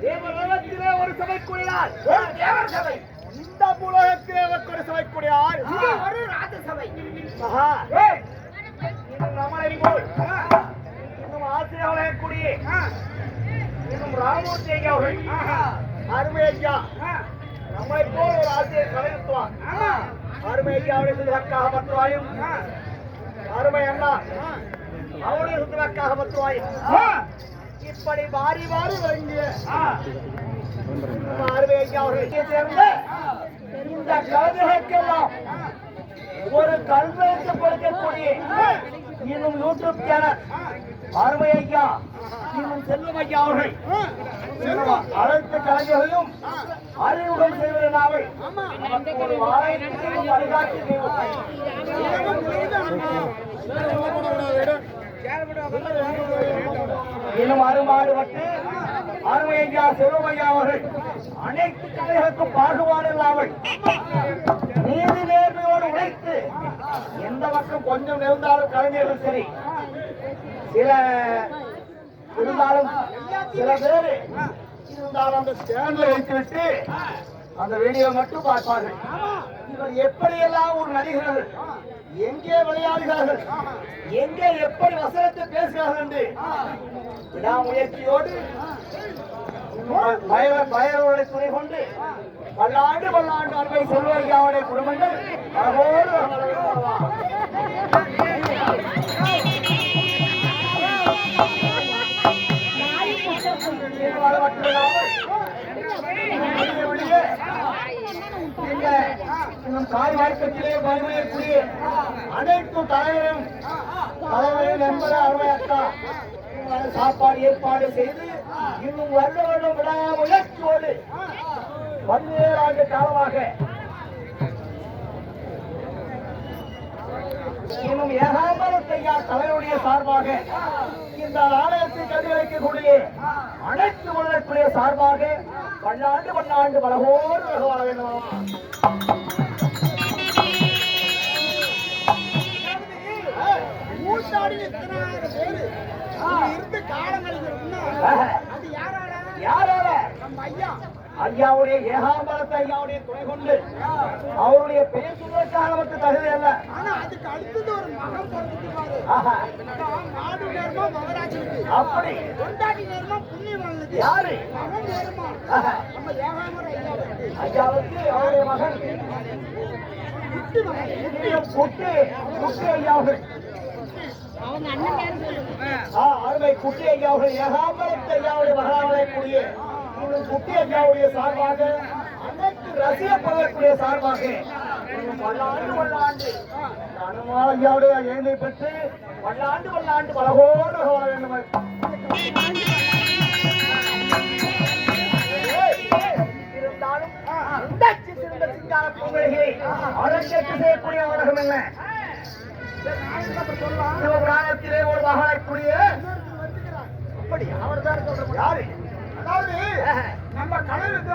தேவலோகத்திலே ஒரு சபைக்குடியார், ஒரு தேவர் சபை. இந்த பூலோகத்திலே ஒரு சபைக்குடியார், ஒரு ராஜசபை. நம்மளை போல் இன்னும் ஆசிரியர் கூடிய இன்னும் ராமூர்த்தி ஐயா அவர்கள், அருமை ஐயா நம்மளை போல் ஒரு ஆசிரியர் கலைத்துவார். அருமை ஐயாவுடைய சுதற்காக பத்துவாயும், அருமை அண்ணா அவருடைய சுதற்காக பத்துவாயும், இப்படி மாறி மாறி வழங்கிய அருமை ஐயா அவர்களுக்கு சேர்ந்த இந்த கலைஞர்களுக்கெல்லாம் ஒரு கல்வெழுத்து கொடுக்கக்கூடிய இன்னும் யூடியூப் சேனல் அருமை ஐயா இன்னும் செல்வம் ஐயா அவர்கள் அனைத்து கலைஞர்களையும் அறிமுகம் செய்வது நாவை ஒரு வாரத்திற்கும் வழிகாட்டி இன்னும் அருமாறுபட்டு அருமை ஐயா செல்வம் ஐயா அவர்கள் அனைத்து கலைகளுக்கும் பாகுபாடு இல்லாமல் நீதி நேர்மையோடு உழைத்து எந்த பக்கம் கொஞ்சம் இருந்தாலும் கலைஞர்கள் சரி, சில இருந்தாலும் சில பேரு இருந்தாலும் அந்த ஸ்டாண்ட்ல வைத்துவிட்டு அந்த வீடியோ மட்டும் பார்ப்பார்கள். இவர் எப்படியெல்லாம் ஒரு நடிகர்கள் எங்கே விளையாடுகிறார்கள், எங்கே எப்படி வசனத்தை பேசுகிறார்கள் என்று விடாமுயற்சியோடு பயரோட துணை கொண்டு பல்லாண்டு பல்லாண்டு அன்பை செல்வர்களுடைய குடும்பங்கள் காய் வாழ்க்கத்திலே வறுமையக்கூடிய அனைத்து தலைவரும் என்பது அருமை அக்கா சாப்பாடு ஏற்பாடு செய்து இன்னும் வருட வருடம் விடாமுயற்சியோடு 17 ஆண்டு காலமாக இன்னும் ஏகாம்பரத்தையா தலைவருடைய சார்பாக இந்த ஆலயத்தை கதிவளிக்கக்கூடிய அனைத்து உள்ளக்கூடிய சார்பாக பல்லாண்டு பல்லாண்டு பலகோடு வாழ வேண்டும். ஐயாவுடைய ஏகாம்பரத்தை ஐயாவுடைய துணை கொண்டு அவருடைய பெயர் சொல்வதற்காக நமக்கு தகுதி அல்ல. ஆனா அதுக்கு அடுத்தது ஒரு மகன் நாடு நேர்மா மகராட்சி அப்படி கொண்டாடி நேர்மா புண்ணியம் வந்தது. யாரு மகன் நேர்மா நம்ம ஏகாம்பர ஐயாவுக்கு அவருடைய மகன் குட்டி ஐயாவுகள் அருமை குட்டி ஐயாவுகள் ஏகாம்பரத்தை ஐயாவுடைய மகனாவதை கூடிய குட்டி ஐயாவுடைய சார்பாக அனைத்து ரசிகப்படக்கூடிய சார்பாக பல்லாண்டு பல்லாண்டு அனுமான் ஐயாவுடைய ஏழை பெற்று பல்லாண்டு பல்லாண்டு பலகோடு வாழ வேண்டும். இருந்தாலும் சிங்கார பொங்கல்களை அரங்கேற்று செய்யக்கூடிய உலகம் என்ன சிவபுராணத்திலே ஒரு மகாக்கூடிய அப்படி அவர் தான் சொல்ற யாரு, அதாவது நம்ம கடலுக்கு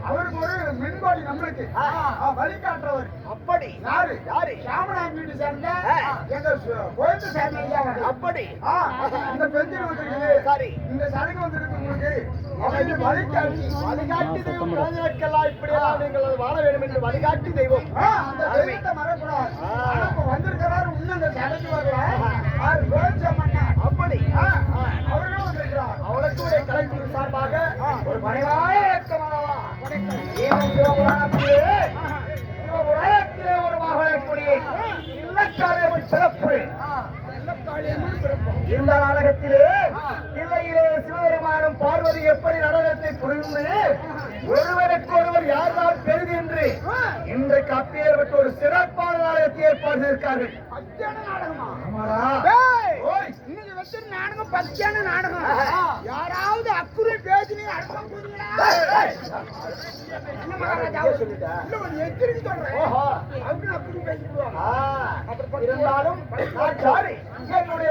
அவருக்கு ஒரு மின்கோடி நம்மளுக்கு வழிகாட்டுறவர். அப்படி யாரு யாரு சாமராஜ் வீட்டு சேர்ந்த எங்க கோயத்து சேர்ந்த அப்படி இந்த பெஞ்சு வந்துருக்கு. சரி இந்த சரக்கு வந்துருக்கு உங்களுக்கு வழிகாட்டி தெய்வம். ராஜாக்கெல்லாம் இப்படியெல்லாம் நீங்கள் வாழ வேண்டும் என்று வழிகாட்டி தெய்வம். அந்த தெய்வத்தை மறக்கூடாது. வந்திருக்கிறாரு இன்னும் இந்த சரக்கு வரல. அப்படி அவர்களும் வந்திருக்கிறார். அவளுக்கு ஒரு கலைஞர் சார்பாக ஒரு மறைவாய இயக்கமானவா சிவபுராணத்திலே ஒரு மகக்கூடிய இல்லக்காரியம்மன் சிறப்பு. இந்த நாடகத்திலே இல்லையிலே சிவபெருமானும் பார்வதி எப்படி நடனத்தை புரிந்து ஒருவருக்கு ஒருவர் யார்தான் பெரிது என்று இன்றைக்கு அப்பேற்பட்ட ஒரு சிறப்பான நாடகத்தை ஏற்பாடு செய்திருக்கார்கள். நாடகம் பச்சையான நாடகம். யாராவது அக்குறை பேசினீங்க அர்த்தம் புரியுங்களா? எச்சரிக்கை சொல்றேன். இருந்தாலும் என்னுடைய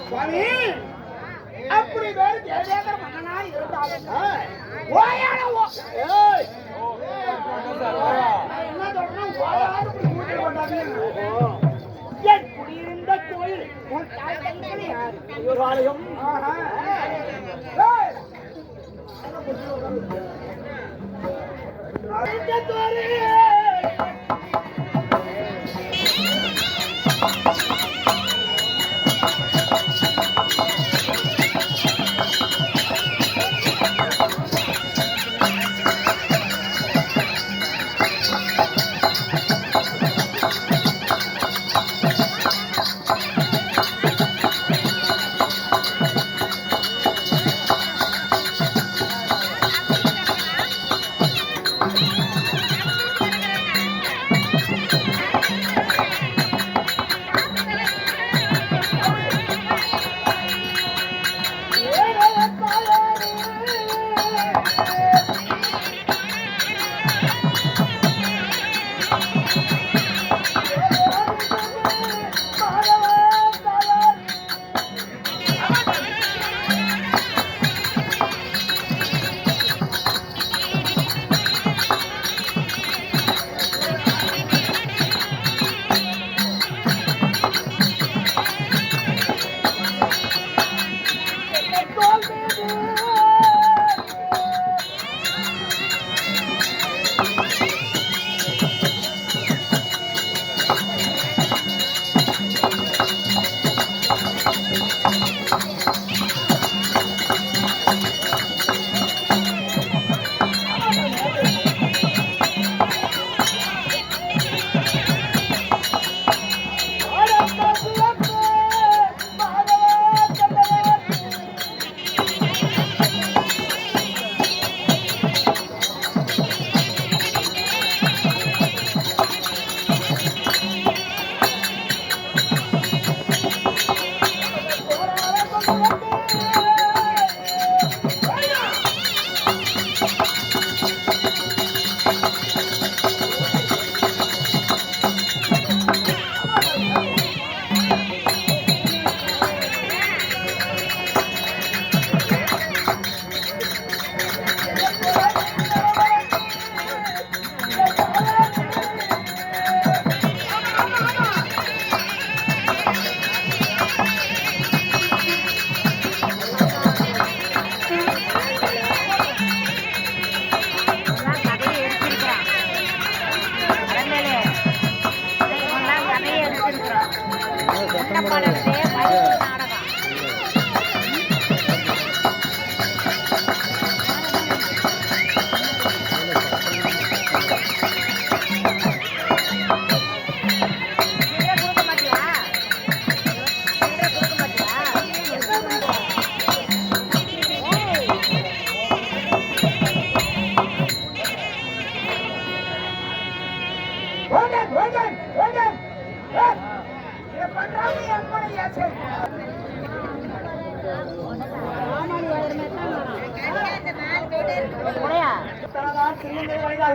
சுவாமி அப்படி வேறு தேவேந்திர மன்னனா இருந்தாலும் ஓயான என்ன சொல்றேன் ஓயாடு கூட்டி கொண்டாங்க என் குடியிருந்த கோயில் ஒரு ஆலயம்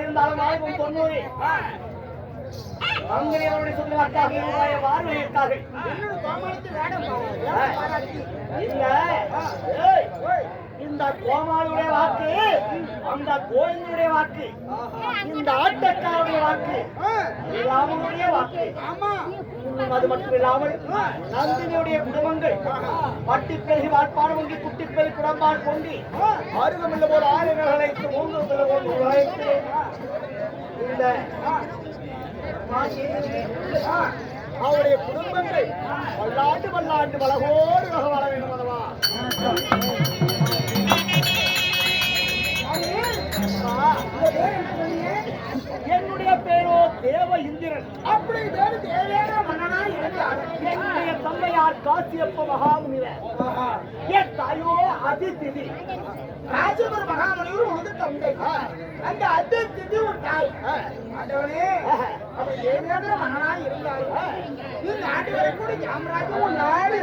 இருந்தாலும் தொண்ணூறு அவங்களுடைய சொந்தக்காக பார்வையிட்டார்கள். இந்த கோமாளுடைய வாக்கு, அந்த கோயிலுடைய வாக்கு, இந்த ஆட்டக்காருடைய வாக்கு, ராமனுடைய வாக்கு. அது மட்டும் இல்லாமல் நந்தினியுடைய குடும்பங்கள் பட்டி பெருகி வாட்பாடு வங்கி குட்டி பெருகி குடம்பால் கொண்டி அருகமில்ல போல் ஆளுநர்கள் அழைத்து மூன்று போல் அழைத்து இந்த அவருடைய குடும்பங்கள் பல்லாண்டு பல்லாண்டு வளகோடு வாழ வேண்டும் அல்லவா? என்னுடைய பேரோ தேவ இந்திரன். அப்படி பேரு தேவேந்திர மன்னனா இருந்தார். என்னுடைய தந்தையார் காசியப்ப மகாமுனிவர். என் தாயோ அதிதிதி. காசியப்ப மகாமுனிவர் உனது தந்தை. அந்த அதிதிதி ஒரு தாய். ஆண்டவனே, அவர் தேவேந்திர மன்னனா இருந்தார். இந்த நாட்டு வரை கூட சாம்ராஜ்யம் ஒரு நாடு.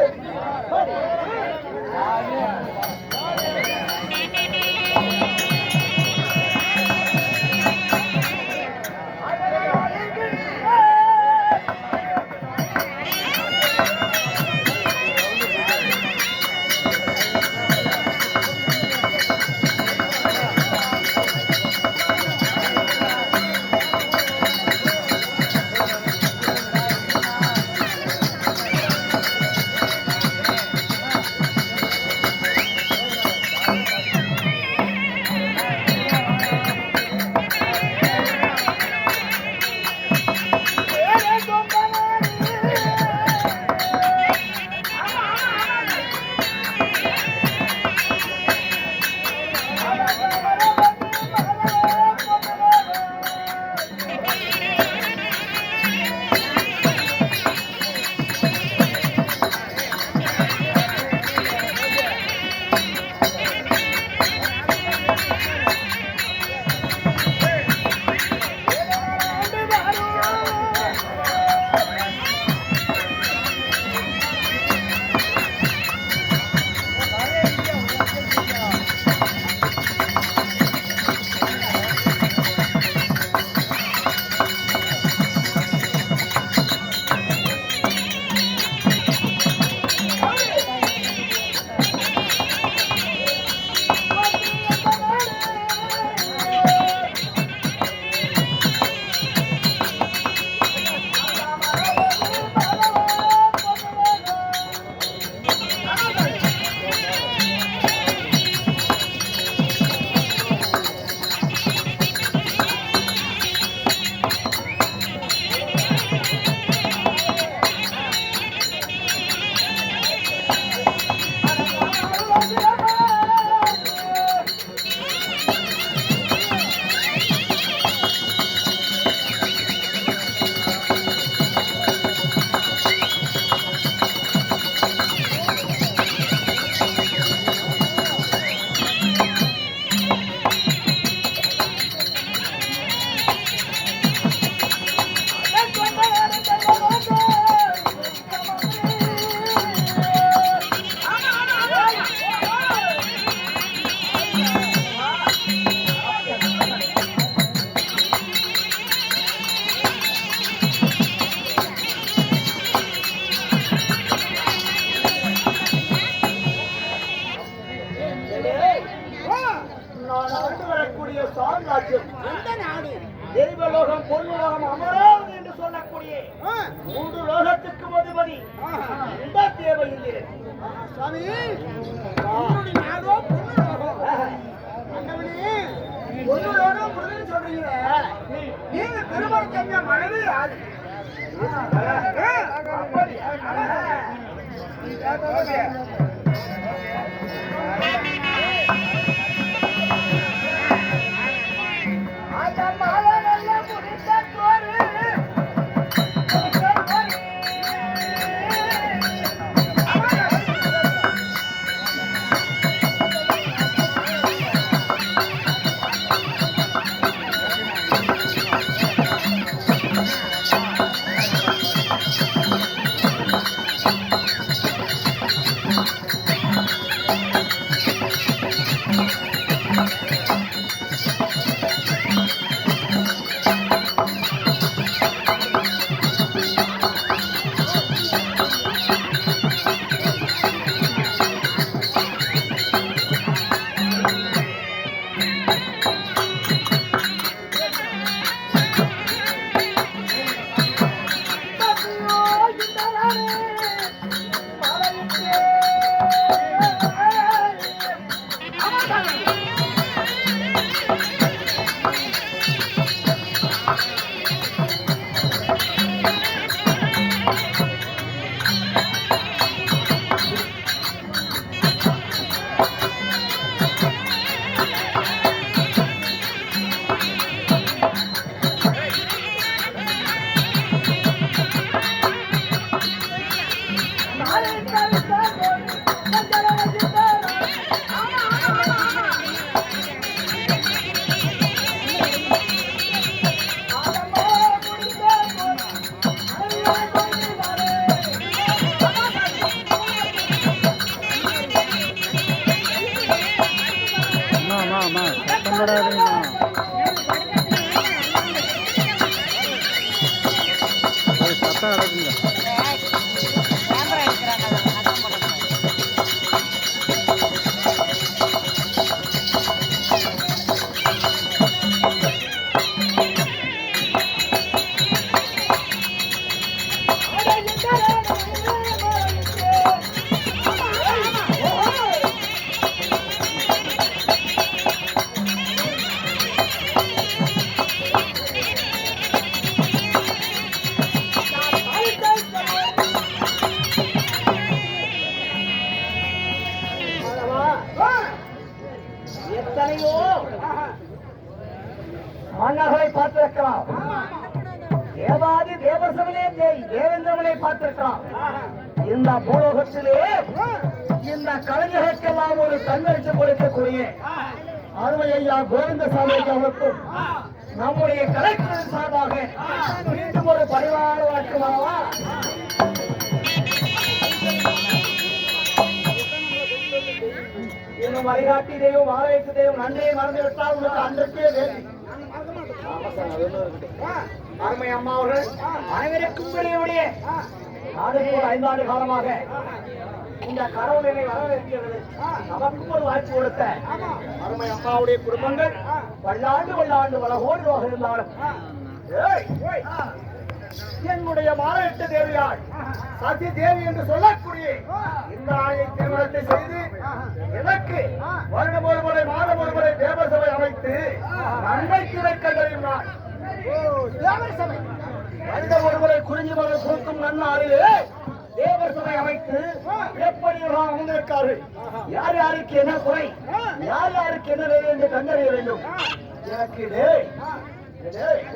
சொல்லக்கூடிய சாம்ராஜ்யம் எந்த நாடு? தெய்வலோகம், பொருளோகம், அமராவதி என்று சொல்லக்கூடிய 3 லோகத்துக்கு அதிபதி இந்த தேவ இந்திரன். சுவாமி, உன்னுடைய நாடோ பொன்னுலோகம். ஆண்டவனே, பொன்னுலோகம் பொருள்னு சொல்றீங்களே, நீங்க திருமணம் செஞ்ச மனைவி யாரு? எத்தனையோ மன்னர்களை பார்த்திருக்கலாம், தேவாதி தேவசவனே தேவேந்திரவனை பார்த்திருக்கலாம். இந்த பூலோகத்திலே இந்த கலைஞர்களுக்கெல்லாம் ஒரு கண்ணடிச்சு கொடுக்கக்கூடிய அருமையா கோவிந்தசாமி அவருக்கும் நம்முடைய கலைஞரின் சார்பாக மீண்டும் ஒரு பரிவார வாக்குமாவா இன்னும் வழிகாட்டி தெய்வம், வாழைக்கு தெய்வம், நன்றியை மறந்து விட்டால் உங்களுக்கு அன்றைக்கே வேலை. அருமை அம்மா அவர்கள் அனைவருக்கும் பெரியவுடைய நாடுக்கு ஒரு 5 ஆண்டு காலமாக இந்த கடவுளை வரவேற்கிறது. நமக்கும் ஒரு வாய்ப்பு கொடுத்த அருமை அம்மாவுடைய குடும்பங்கள் பல்லாண்டு வளகோடுவாக இருந்தாலும் என்னுடைய மாலையிட்ட தேவியாள் சதி தேவி என்று சொல்லக்கூடிய இந்த ஆணையை திருமணத்தை செய்து எனக்கு வருடம் ஒரு முறை மாதம் ஒரு முறை தேவசபை அமைத்து நன்மை கிடைக்க நாள் வருடம் ஒரு முறை குறிஞ்சி மலர் கொடுக்கும் நன்னாளிலே தேவர் சபை அமைத்து எப்படி அமர்ந்திருக்காரு, யார் யாருக்கு என்ன குறை, யார் யாருக்கு என்ன வேலை என்று கண்டறிய வேண்டும். எனக்கு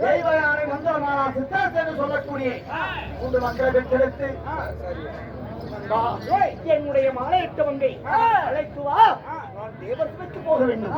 தெய்வ யானை மந்திரமானா சித்தார்த்த என்று சொல்லக்கூடிய 3 மக்களை பெற்றெடுத்து என்னுடைய மாலையிட்டவங்கை அழைத்து வா, நான் தேவர் சபைக்கு போக வேண்டும்.